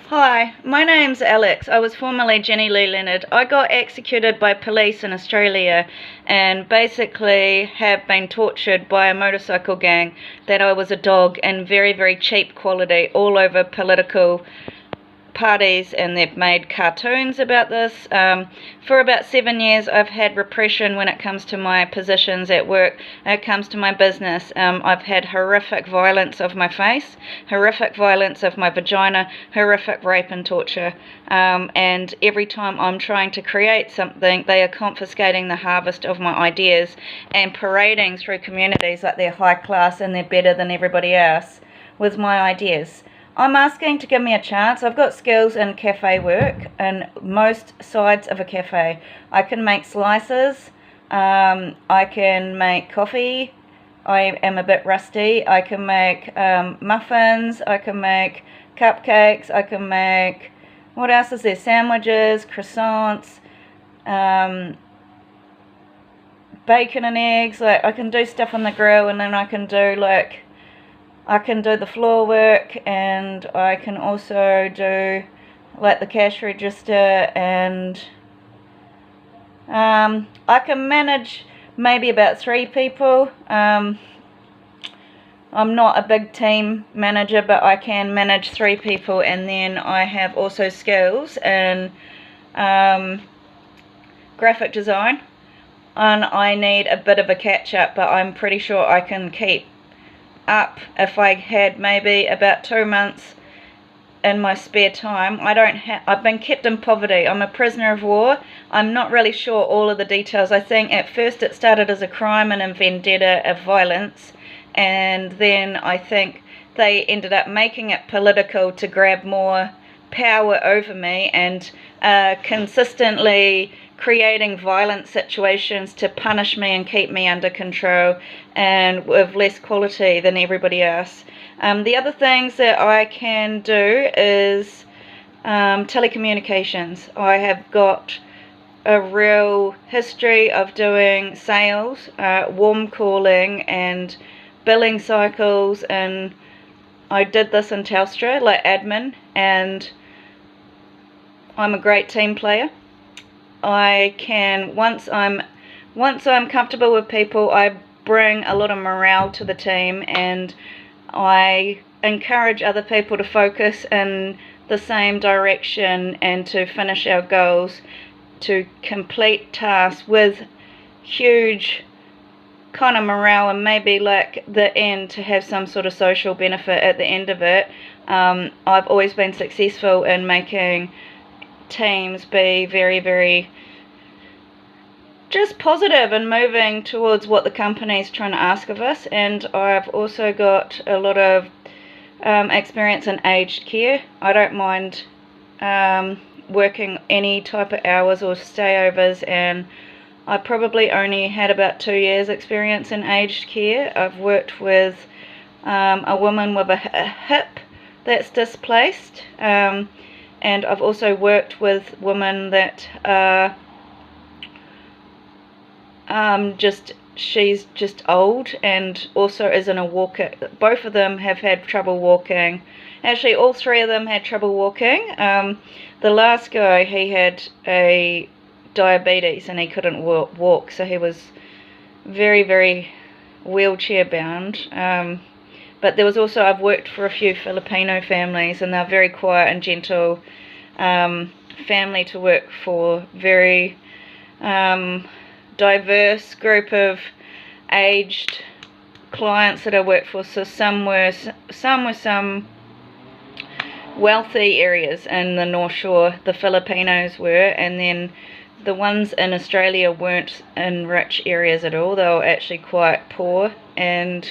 Hi, my name's Alex. I was formerly Jenny Lee Leonard. I got executed by police in Australia and basically have been tortured by a motorcycle gang that I was a dog and very, very cheap quality all over political parties, and they've made cartoons about this. For about 7 years I've had repression when it comes to my positions at work, when it comes to my business. I've had horrific violence of my face, horrific violence of my vagina, horrific rape and torture, and every time I'm trying to create something, they are confiscating the harvest of my ideas and parading through communities like they're high class and they're better than everybody else with my ideas. I'm asking to give me a chance. I've got skills in cafe work in most sides of a cafe. I can make slices, I can make coffee, I am a bit rusty, I can make muffins, I can make cupcakes, I can make, what else is there, sandwiches, croissants, bacon and eggs. Like, I can do stuff on the grill, and then I can do the floor work, and I can also do like the cash register, and I can manage maybe about 3 people. I'm not a big team manager, but I can manage 3 people, and then I have also skills in graphic design, and I need a bit of a catch up, but I'm pretty sure I can keep up if I had maybe about 2 months in my spare time. I've been kept in poverty. I'm a prisoner of war. I'm not really sure all of the details. I think at first it started as a crime and a vendetta of violence, and then I think they ended up making it political to grab more power over me, and consistently creating violent situations to punish me and keep me under control and with less quality than everybody else. The other things that I can do is telecommunications. I have got a real history of doing sales, warm calling and billing cycles, and I did this in Telstra, like admin, and I'm a great team player. I can, once I'm comfortable with people, I bring a lot of morale to the team, and I encourage other people to focus in the same direction and to finish our goals, to complete tasks with huge kind of morale, and maybe like the end to have some sort of social benefit at the end of it. I've always been successful in making teams be very, very just positive and moving towards what the company's trying to ask of us. And I've also got a lot of experience in aged care. I don't mind working any type of hours or stayovers, and I probably only had about 2 years experience in aged care. I've worked with a woman with a hip that's displaced, and I've also worked with women that are she's just old and also isn't a walker. Both of them have had trouble walking. Actually, all 3 of them had trouble walking. The last guy, he had a diabetes and he couldn't walk, so he was very, very wheelchair bound. But there was also, I've worked for a few Filipino families, and they're very quiet and gentle family to work for. Very diverse group of aged clients that I worked for. So some were some wealthy areas in the North Shore, the Filipinos were, and then the ones in Australia weren't in rich areas at all. They were actually quite poor, and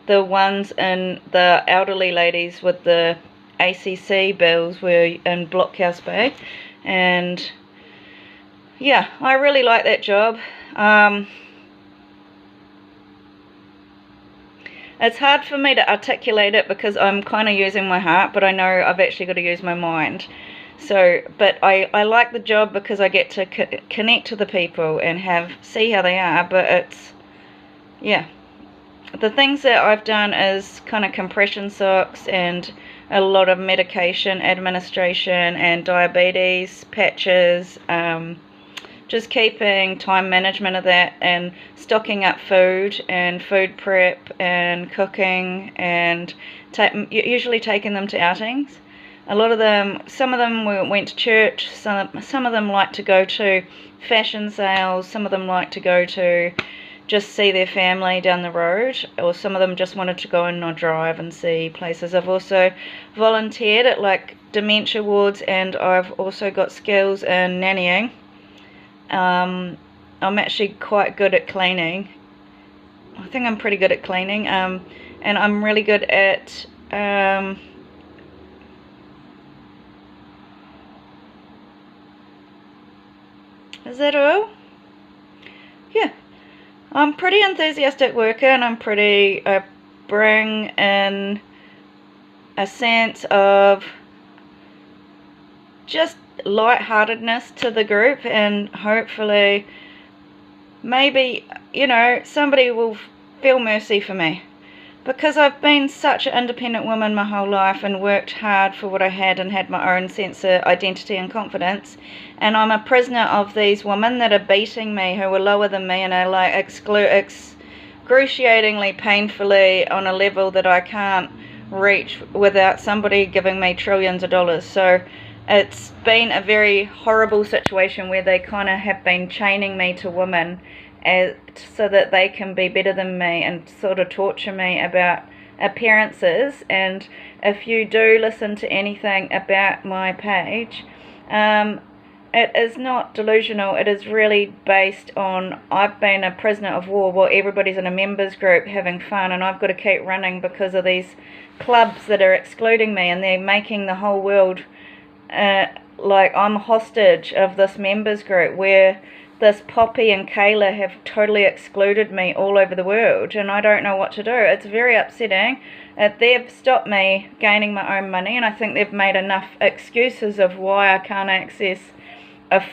the ones in the elderly ladies with the ACC bills were in Blockhouse Bay. And yeah, I really like that job. It's hard for me to articulate it because I'm kind of using my heart, but I know I've actually got to use my mind. So, but I like the job because I get to connect to the people and see how they are. But it's, yeah, the things that I've done is kind of compression socks and a lot of medication administration and diabetes patches, just keeping time management of that and stocking up food and food prep and cooking and usually taking them to outings. A lot of them, some of them went to church, some of them like to go to fashion sales, some of them like to go to just see their family down the road, or some of them just wanted to go on a drive and see places. I've also volunteered at like dementia wards, and I've also got skills in nannying. I'm actually quite good at cleaning. I think I'm pretty good at cleaning, and I'm really good at is that all? Yeah. I'm pretty enthusiastic worker, and I bring in a sense of just lightheartedness to the group, and hopefully maybe, you know, somebody will feel mercy for me, because I've been such an independent woman my whole life and worked hard for what I had and had my own sense of identity and confidence, and I'm a prisoner of these women that are beating me, who are lower than me and are like excruciatingly painfully on a level that I can't reach without somebody giving me trillions of dollars. So it's been a very horrible situation where they kind of have been chaining me to women so that they can be better than me and sort of torture me about appearances. And if you do listen to anything about my page, it is not delusional. It is really based on, I've been a prisoner of war while everybody's in a members group having fun, and I've got to keep running because of these clubs that are excluding me, and they're making the whole world like I'm hostage of this members group, where this Poppy and Kayla have totally excluded me all over the world, and I don't know what to do. It's very upsetting. They've stopped me gaining my own money, and I think they've made enough excuses of why I can't access a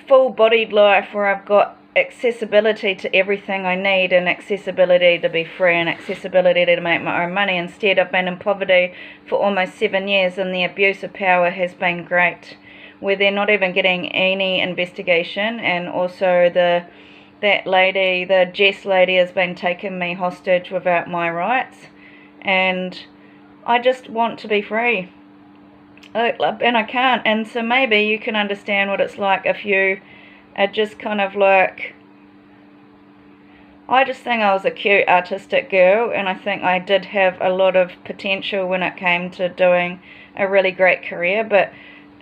full-bodied life where I've got accessibility to everything I need, and accessibility to be free, and accessibility to make my own money. Instead, I've been in poverty for almost 7 years, and the abuse of power has been great, where they're not even getting any investigation. And also the Jess lady has been taking me hostage without my rights, and I just want to be free, and I can't. And so maybe you can understand what it's like if you are just kind of like, I just think I was a cute artistic girl, and I think I did have a lot of potential when it came to doing a really great career. But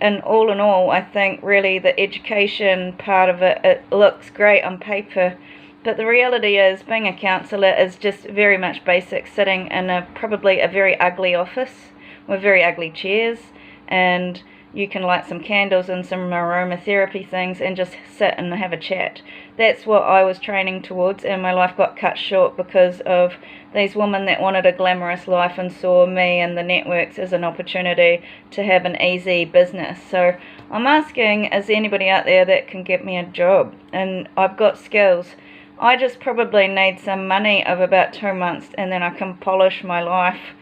in all, I think really the education part of it looks great on paper, but the reality is being a counsellor is just very much basic, sitting in probably a very ugly office with very ugly chairs, and you can light some candles and some aromatherapy things and just sit and have a chat. That's what I was training towards, and my life got cut short because of these women that wanted a glamorous life and saw me and the networks as an opportunity to have an easy business. So I'm asking, is anybody out there that can get me a job? And I've got skills. I just probably need some money of about 2 months, and then I can polish my life.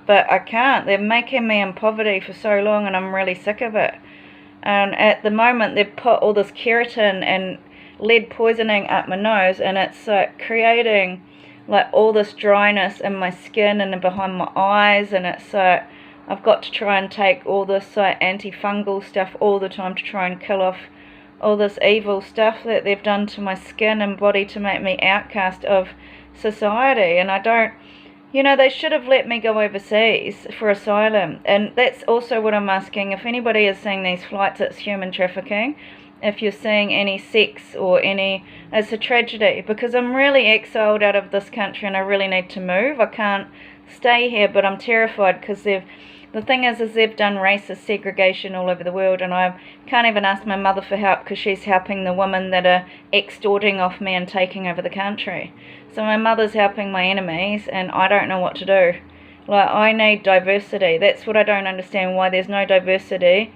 But I can't. They're making me in poverty for so long, and I'm really sick of it. And at the moment, they've put all this keratin and lead poisoning up my nose, and it's creating like all this dryness in my skin and behind my eyes, and it's I've got to try and take all this antifungal stuff all the time to try and kill off all this evil stuff that they've done to my skin and body to make me outcast of society. And I don't, you know, they should have let me go overseas for asylum. And that's also what I'm asking. If anybody is seeing these flights, it's human trafficking. If you're seeing any sex or any, it's a tragedy, because I'm really exiled out of this country and I really need to move. I can't stay here, but I'm terrified because the thing is they've done racist segregation all over the world, and I can't even ask my mother for help because she's helping the women that are extorting off me and taking over the country. So my mother's helping my enemies, and I don't know what to do. Like, I need diversity. That's what I don't understand, why there's no diversity.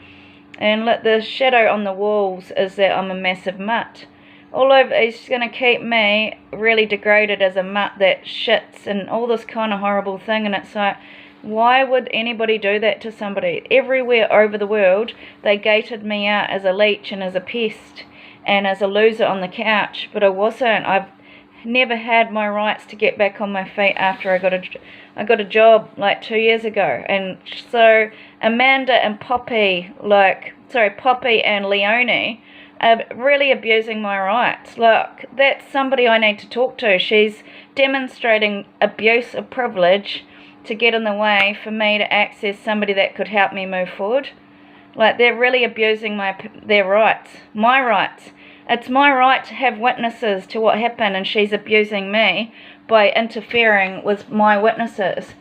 And look, the shadow on the walls is that I'm a massive mutt. All over, it's going to keep me really degraded as a mutt that shits and all this kind of horrible thing. And it's like, Why would anybody do that to somebody? Everywhere over the world, they gated me out as a leech and as a pest and as a loser on the couch, but I wasn't. I've never had my rights to get back on my feet after I got a job like 2 years ago. And so Amanda and Poppy and Leonie are really abusing my rights. Look, that's somebody I need to talk to. She's demonstrating abuse of privilege to get in the way for me to access somebody that could help me move forward. Like, they're really abusing their rights, my rights. It's my right to have witnesses to what happened, and she's abusing me by interfering with my witnesses.